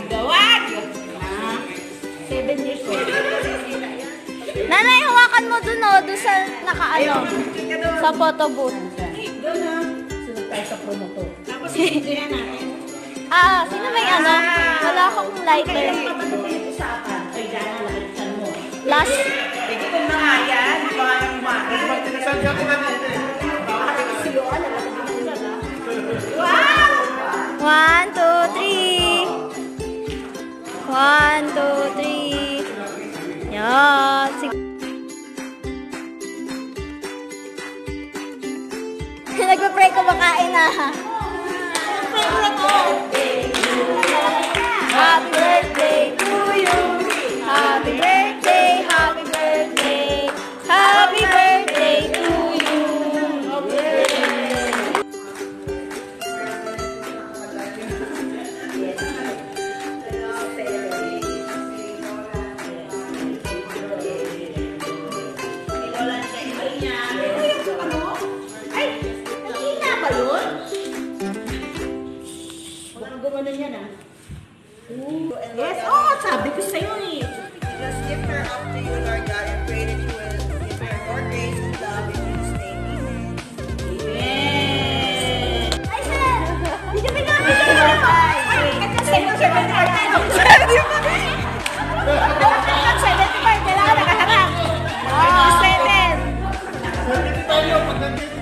Gawag! 7 years old. Nanay, hawakan mo dun o. Dun sa nakaano. Sa photo booth. Doon na. Sunod tayo sa promotor. Tapos sindihan natin. Sino may ano? Wala akong lighter. Kaya papatok yung usapan. Ay, dyan ang laksan mo. Last. Pwede kong na nga yan. Baka yung umakin. Wow! 1, 2, 3. 1, 2, 3. Yan. Nagpa-pray ko makain na. Happy birthday to you. Happy birthday, happy birthday. Happy birthday to you. Yes, sabi ko sa'yo eh. Just lift her up to you, Lord God, and pray that you will give her more grace and love in Jesus' name. Amen. Ay, sir! Did you pick up the Second 75 tayo. 75, kailangan nakaharap.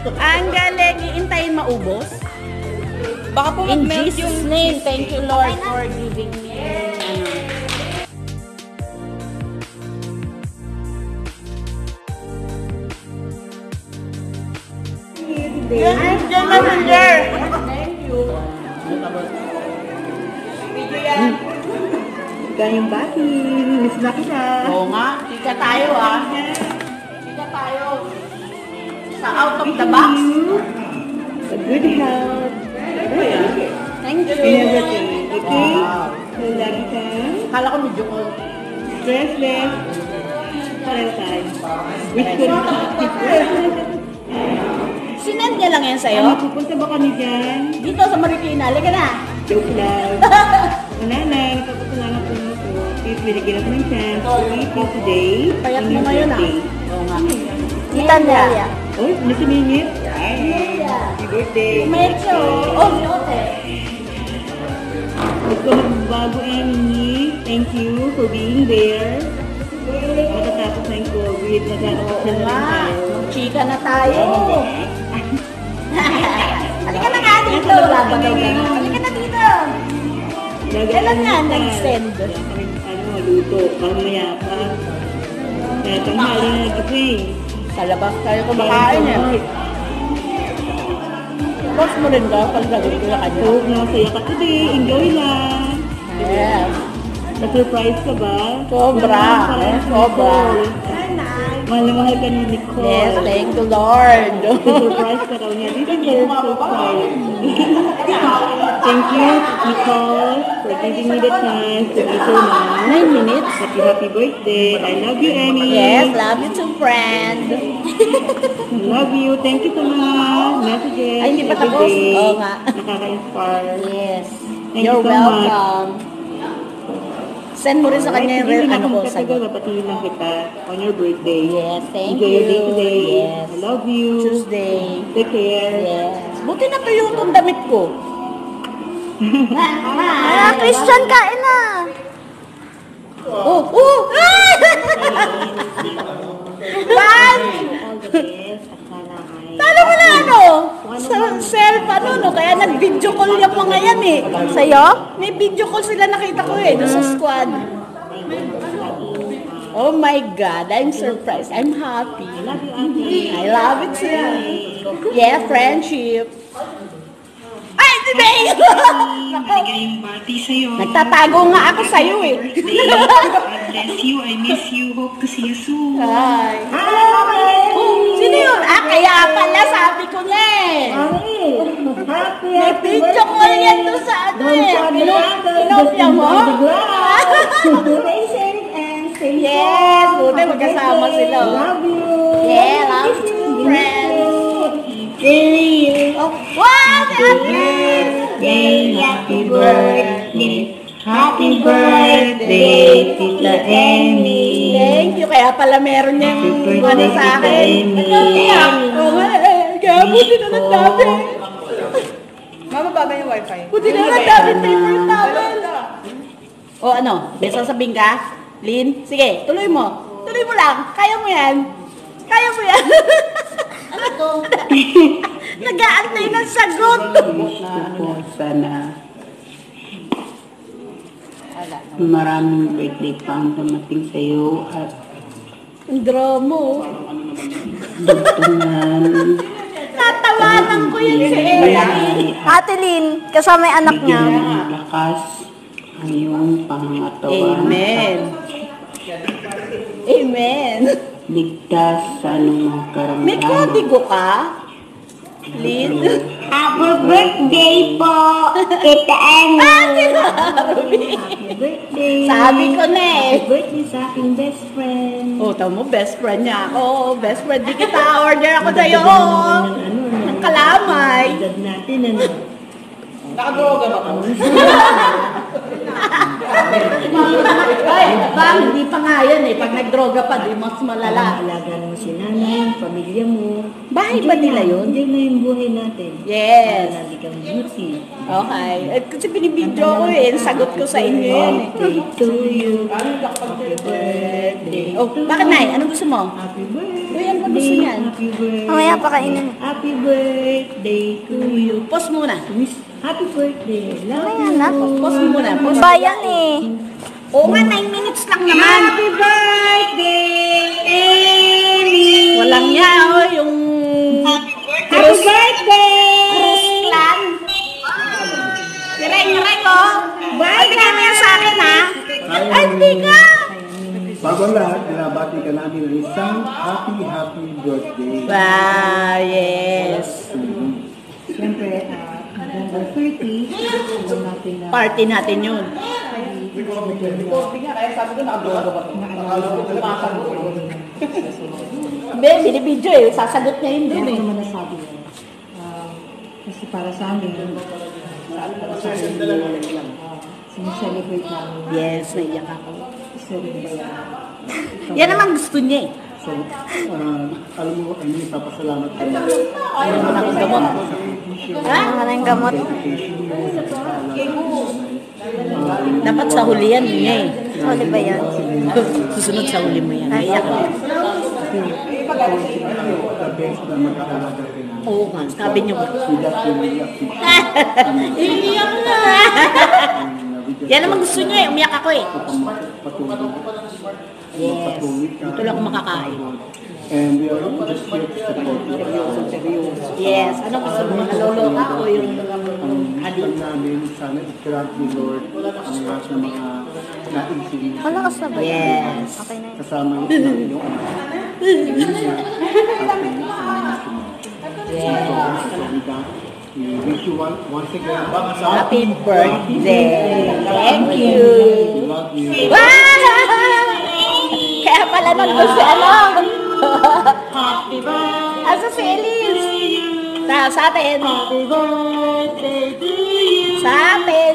7. Ang galing, iintayin maubos. Baka po In mag-melt Jesus' yung name, cheese thank you, cake. Lord, for giving me. Diyan messenger. Thank you. Video yan. Ganyang bati. Miss na kita. Oo nga, chika tayo Chika tayo. Sa out of the box. A good health. Thank you. In everything. Okay? Wow. So, lagi ka. Kala ko medyo ko. Stressless. Pareho tayo. Wish ko rin Sinend niya lang yan sa'yo? pupunta ba kami dyan? Dito sa Marikina, liga na. Joke lang. Wala lang. Napapasalamat ko mo po. Please, binigyan ako ng chance to meet you today. Payat on mo your ngayon birthday. Oo nga. Tita Nelia. Oh, nasimingit? Happy birthday. Medyo. Oh, note. Huwag ka magbago, Emily. Thank you for being there. Matatapos na yung COVID. Magtatapos na Oo rin nga. tayo. Chika na tayo. Halika na nga dito. Halika na dito. Kailan nga nag-send? Ano, luto. Mamaya pa. Kaya tanghali na nag-pray. Sa labas tayo kumakain eh. Post mo rin ba? Pag nagawin ko na kanya. Hope na masaya ka today. Enjoy lang. Yes. Na-surprise ka ba? Sobra. Sobra. Mahal na mahal ka ni Nicole. Yes, thank you Lord. Surprise ka daw niya. This is very surprise. Thank you, Nicole, for giving me the chance to meet your mom. 9 minutes. Happy birthday. I love you, Emmy. Yes, love you too, friend. I love you. Thank you sa mga messages. Ay, hindi pa every tapos? day. Oo nga. Nakaka-inspire. Yes. Thank You're you so much. welcome. Send mo rin sa kanya yung ano ko sa Papatingin lang kita on your birthday. Yes, thank Enjoy you. your day today. Yes. I love you. Tuesday. Take care. Yes. Buti na tuyo itong damit ko. Christian, kain na. Oh! Man! All the best. At sana ay... Talo mo na ano? Sa self, no? Kaya nag-video call niya pa ngayon eh. Sa'yo? May video call sila nakita ko eh, doon sa squad. Oh my God, I'm surprised. I'm happy. I love you, Auntie. I love it too. Yeah, friendship. Ay, today! Maligayang bati sa'yo. Nagtatago nga ako sa'yo eh. God bless you. I miss you. Hope to see you soon. Hi. Oh, sino yun? Kaya pala sabi ko niya eh. May video call yan doon sa ano eh. Pinopya mo? Yes, buti magkasama sila. Love you. Yeah, love you, friends. Oh, wow! Happy birthday. Happy birthday, Tita Emmy. Thank you. Kaya pala meron niyang ano sa akin. Kaya buti na ng dami. Mama, baba yung wifi. Buti na ng dami paper towel. O ano, may sasabihin ka? Lynn? Sige, tuloy mo. Tuloy mo lang. Kaya mo yan. Kaya mo yan. Nag-aantay ng sagot. Wish ko po sana maraming birthday pang dumating sa'yo at Ang drama. dugtungan. Tatawanan ko yun si Ella. Ate Lynn, kasama yung anak niya. Bigyan ng lakas ang iyong pangangatawan. Amen. Amen. Ligtas sa anumang karamdaman. May kodigo ka? Lynn? Happy birthday po, Tita Emmy! Happy birthday. Sabi ko na eh. Birthday sa aking best friend. Oh, tamo mo, best friend niya ako. Best friend, di kita order ako sa'yo. Ng kalamay. Edad natin, ano? Nakadroga ba ka? Ay, bang, hindi pa nga yan eh. Pag nagdroga pa, di mas malala. Alagaan mo si nanay, pamilya mo. Bahay ba nila yun? Enjoy na yung buhay natin. Yes. Lagi kang beauty. Okay. Eh, kasi binibidyo ko eh. Sagot ko sa inyo yan eh. Birthday to you. Birthday. Oh, bakit Nay? Anong gusto mo? Happy birthday. Uy, ano ba gusto niyan? Happy birthday. Mamaya pakainin mo. Happy birthday to you. Pause muna. Happy birthday. Love Mamaya you. na. Pause muna. Pause. Bayan eh. Oo nga, 9 minutes lang naman. Happy birthday, Emmy. Walang niya, oh, yung... Happy birthday. Clan. Direk, oh. Bigyan mo yan sa akin, ha? Ay, hindi ka. Bago ang lahat, binabati ka namin ng isang happy birthday. Wow, yes. Siyempre, November 30, alam natin na Party natin yun. Kaya sabi ko, nakadroga ba? Be, binibidyo eh. Sasagot niya yun dun ano eh. naman nasabi yan. Kasi para sa amin, para sa amin, sineselebrate namin. Yes, naiyak ako. Celebrate. Yan naman gusto niya eh. So, alam mo, ano yung papasalamat ko. Ayaw mo ng gamot. Ha? Ano yung gamot? Dapat sa huli yan niya eh. Huli ba yan? Susunod sa huli mo yan. Naiyak ako. The best na mag-aalaga rin. Oo nga, sabi niyo. Sila piniyak. Iiyak na. Yan naman gusto niya eh. Umiyak ako eh. Magpatuloy ka. Ito lang ako makakain. And we are just here to support you. Yes. Ano gusto mo? Naloloka o yung Alam namin, sana i-grant ni Lord ang lahat ng mga naisip Malakas na ba yan? Yes. Okay na yun. kasama ng iyong anak. We wish you once again. Happy birthday. Thank you. We love you. Wow! Kaya pala nandun si ano. Happy birthday Asa si Elise? Sa atin. Happy birthday to you. Sa atin.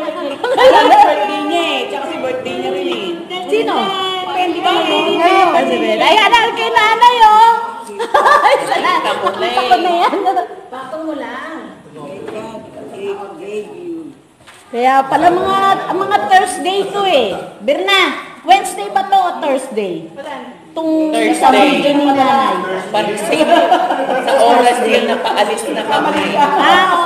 Birthday niya eh. Tsaka si birthday niya rin eh. Sino? Depende ka eh. Kasi ayan na kay nanay oh. Takot na yan. Patong mo lang. Kaya pala mga Thursday to eh. Birna, Wednesday ba to o Thursday? Itong sa video ni nanay. Pansip. Sa oras din napaalis na kami. Oo.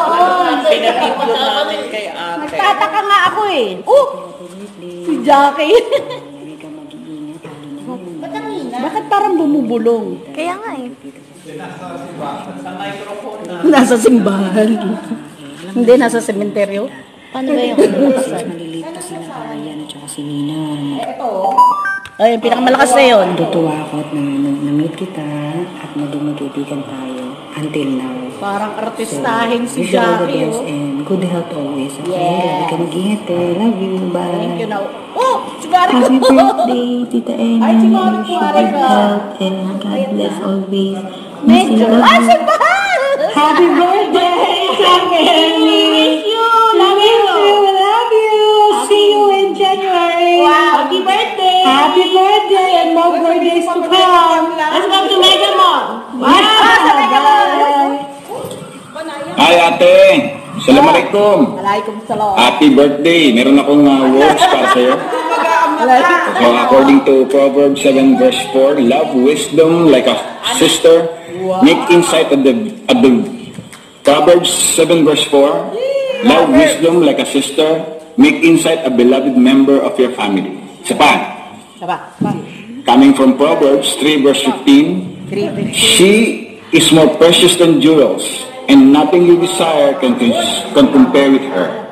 Pinag-ipon namin kay ate. Nagtataka nga ako eh. Si Jackie. Bakit parang bumubulong? Kaya nga eh. Nasa simbahan. Hindi, nasa sementeryo. Paano ba yung kalakasan? Maliliit pa sila Ryan at saka si Nina. Ay, pinakamalakas na yun. Tutuwa ako at na-meet kita at maging magkaibigan tayo until now. Parang artistahin si Wish you all the Jackie. best Oh. and good health always. Okay? Yes. Lagi ka mag-ingat eh. Love you. Bye. Thank you now. Oh, si Mari ko. Happy birthday, Tita Emmy. Ay, si Mari ko, Wish you Mari good ko. health and God bless always. Medyo. Ay, si Mari! Happy birthday, Sammy! Love you! See you in January! Wow! Happy birthday! Happy birthday and more birthdays to come! Let's go to Mega Mall! Bye! Hi ate! Assalamualaikum! Waalaikumsalam. Happy birthday! Meron akong words para sa'yo. So according to Proverbs 7 verse 4, love wisdom like a sister, make insight at the Proverbs 7 verse 4, love wisdom like a sister, make insight a beloved member of your family. Isa pa. Coming from Proverbs 3 verse 15, she is more precious than jewels, and nothing you desire can compare with her.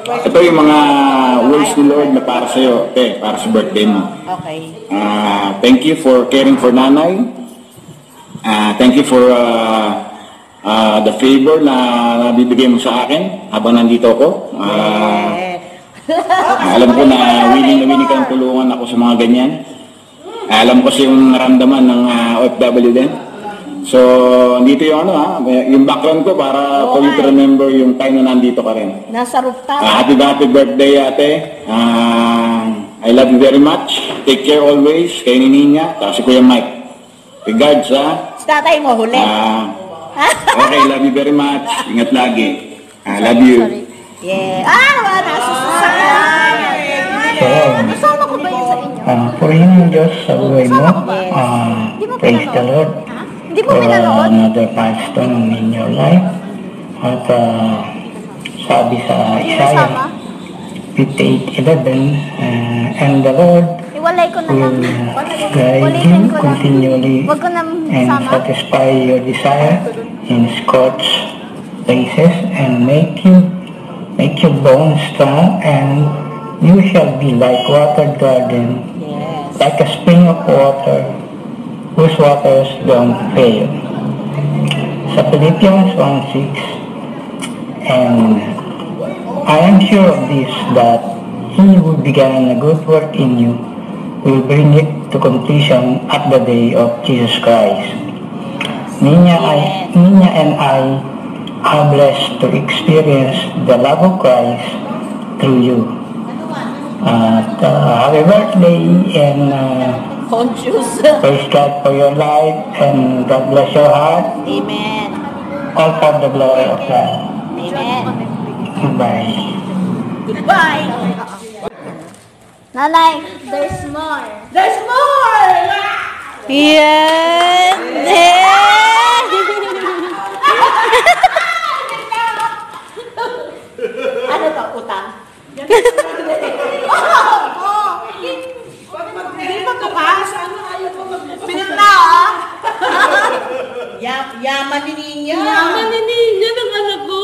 Ito yung mga words ni Lord na para sa'yo, para sa birthday mo. Okay. Thank you for caring for nanay. Thank you for the favor na nabibigay mo sa akin habang nandito ako. Alam ko na willing ka ng tulungan ako sa mga ganyan. Alam ko kasi yung naramdaman ng OFW din. So, dito yung yung background ko para for you to remember yung time na nandito ka rin. Nasa rooftop. Happy birthday, ate. I love you very much. Take care always. Kay Ninya, si Kuya Mike. Regards, Sa tatay mo, huli. Okay, love you very much. Ingat lagi. Love you. Yeah. Wala. Nasama ko ba yun sa inyo? Purihin ng Diyos sa buhay mo. Praise the Lord. Hindi mo For pinanood? another milestone in your life. At sabi sa Isaiah 58:11, and the Lord Iwalay ko na lang. will guide Ulitin you ko lang. continually Huwag ko na and sama. satisfy your desire in scorched places and make your bones strong, and you shall be like watered garden, like a spring of water whose waters don't fail. Sa Philippians 1:6, and I am sure of this, that he who began a good work in you will bring it to completion at the day of Jesus Christ. Ninya and I are blessed to experience the love of Christ through you. Happy birthday, and Conscious. praise God for your life, and God bless your heart, Amen. all for the glory of God. Amen. Goodbye. Goodbye. Nanay, there's more. There's more! Yan! Ano to? Utang? Hindi pa tukas. Pinunta, Yaman ni Ninya. Yaman ni Ninya ng anak ko.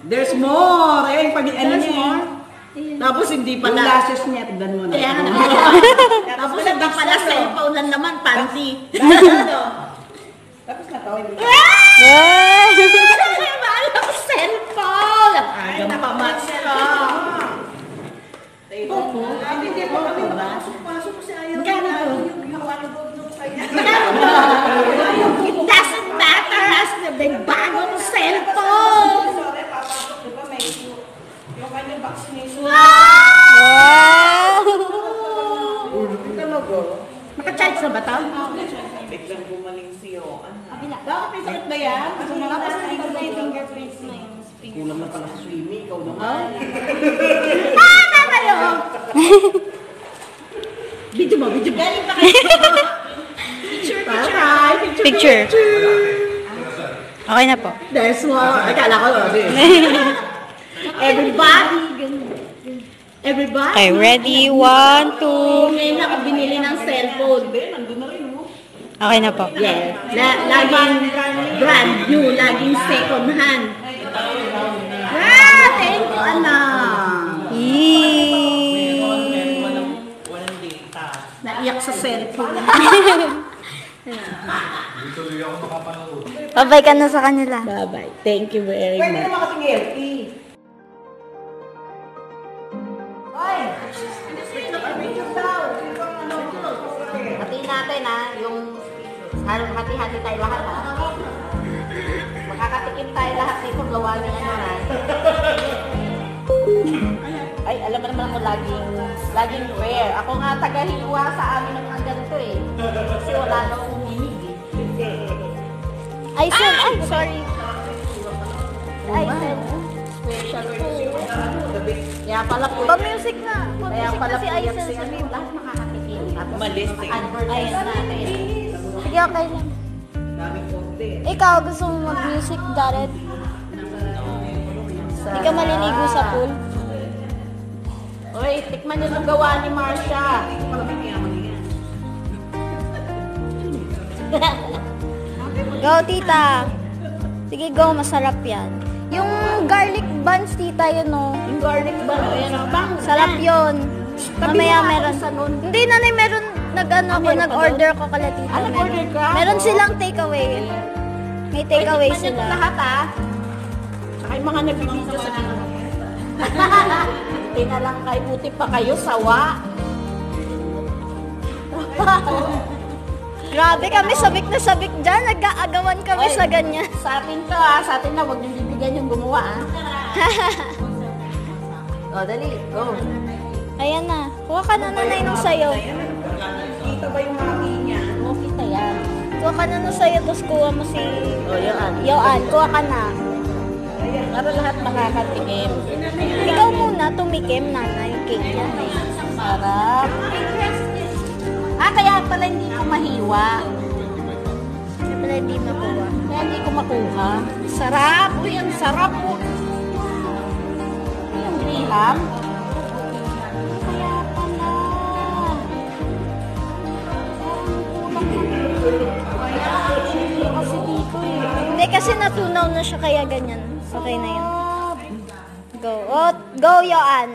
There's more. Eh, pag ano niya. Tapos hindi pala. Yung lashes niya, tignan mo na. Tapos hindi pala cellphone lang naman, panty. Tapos natawin mo. Maalam cellphone! Ay, napamatch ka. Opo. Hindi pa kami pasok ko si Ayaw. Magkano to? It doesn't matter as may bagong cellphone. Yung kanyang vaccination. Wow! Naka-charge na ba ito? Biglang gumaling siyo. Bakit may sakit ba yan? Tapos na yung fingerprints na yun. Kulang na pala sa swimming, ikaw naman. Tama kayo! Video mo. Galing pa kayo. Picture. Okay na po. There's more. Akala ko. Everybody. Okay, ready? 1, 2. Ngayon ako binili ng cellphone. Okay na po. Yes. Laging brand new, laging second hand. Thank you, anak. Naiyak sa cellphone. Babay ka na sa kanila. Bye-bye. Thank you very much. Pwede naman kasing healthy. Hatiin natin yung hati-hati tayo lahat Makakatikim tayo lahat nito gawa ng ano ha. Ay, alam mo naman ako laging fair. Ako nga taga-hiwa sa amin ng mga ganito eh. Kasi wala nang uminig eh. Ay, sorry. Ay, Special food. Kaya pala po. Pa-music na. Kaya Pa-music pala na si po Aisen. yung sabi mo, lahat makakatikim. At Malis eh. advertise natin. Sige, okay lang. Ikaw, gusto mo mag-music, Jared? Hindi ka maliligo sa pool? Uy, tikman niyo yung gawa ni Marcia. Go, tita. Sige, go. Masarap yan. Yung garlic buns, tita, yun, no? Yung garlic ba? Ayan ang bang. Sarap yun. Mamaya nga meron. ako sa nun. Hindi, nanay, meron. Nag-order ko kala tita. Ah, nag-order ka? Meron silang takeaway. May takeaway Tikman niyo sila. lahat ah. Saka yung mga nagbibideo sa akin. Hindi na lang kayo, buti pa kayo, sawa. Grabe kami, sabik na sabik dyan. Nag-aagawan kami Oy, sa ganyan. Sa atin to ah, sa atin na, huwag niyong bibigyan yung gumawa ah. O, dali, go. Ayan na. Kuha ka na, nanay, nung sayo. Kita ba yung mami niya? O, kita yan. Kuha ka na nung sayo, tapos kuha mo si... O, yan. Yoan, kuha ka na. Para lahat makakatikim. Ikaw muna, tumikim, nana, yung cake yan. Sarap. Ah, kaya pala hindi ko mahiwa. Kaya pala hindi makuha. Kaya hindi ko makuha. Sarap. Uy, ang sarap po. Yung graham. Kaya pala. Kasi dito eh. Hindi, kasi natunaw na siya, kaya ganyan. Okay na yun. Go. Oh, go, Yoan.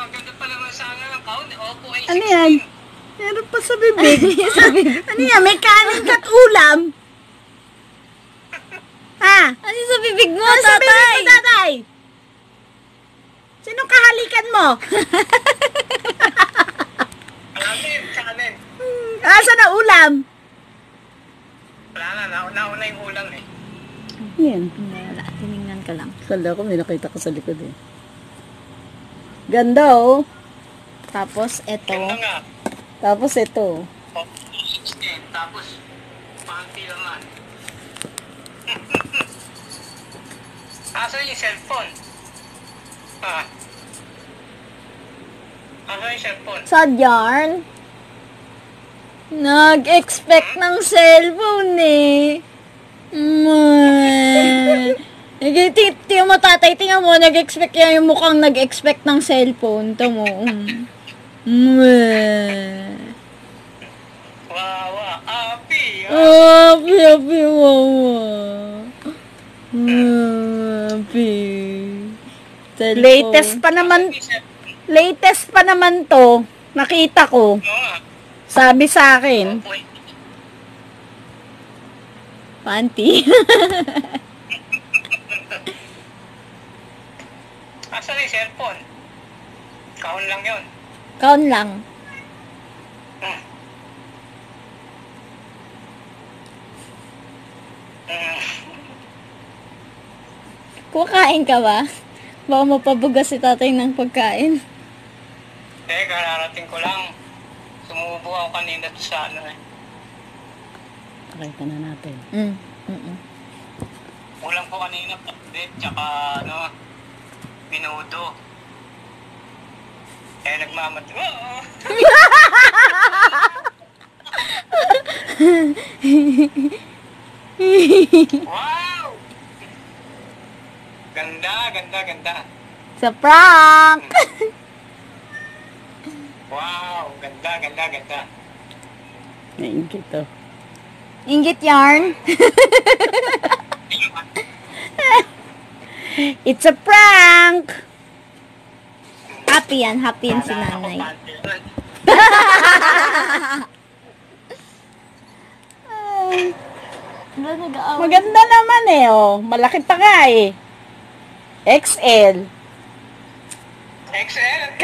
Ganda pala mo sana ng kaon. Opo ay Ano yan? Meron pa sa bibig. Ano yan? May kanin ka't ulam. Ha? Ano sa bibig mo, Ano sa bibig tatay? mo, tatay? Sino kahalikan mo? Alamin, kanin. Asa na ulam? Wala na, nauna yung ulang eh. Yan. Wala, tinignan ka lang. Kala ko may nakita ko sa likod eh. Ganda oh. Tapos, eto. Ganda nga. Tapos ito. Oh, 16, tapos panty naman. Asa yung cellphone? Ha? Asa yung cellphone? Sa yarn? Nag-expect ng cellphone eh. Tingnan mo, tatay, tingnan mo, nag-expect yan yung mukhang nag-expect ng cellphone. Ito mo. Wawa, api. Api, wawa. Api. Latest pa naman to. Nakita ko. Oo nga. Sabi sa akin. Opo, Panty. asa yung cellphone? Kaon lang yun. Kaon lang. Hmm. Hmm. Kumakain ka ba? Baka mapabugas si tatay ng pagkain. Kararating ko lang. Sumubo ako kanina sa ano eh. Pakita na natin. Ulam ko kanina, pakbet, tsaka ano, minudo. Nagmamat. Oo! Wow! Ganda, ganda, ganda. Sa prank! Wow, ganda, ganda, ganda. Naingit to. Inggit yarn. It's a prank! Happy yan si nanay. Ay. Maganda naman eh, oh. Malaki pa nga eh. XL. XL.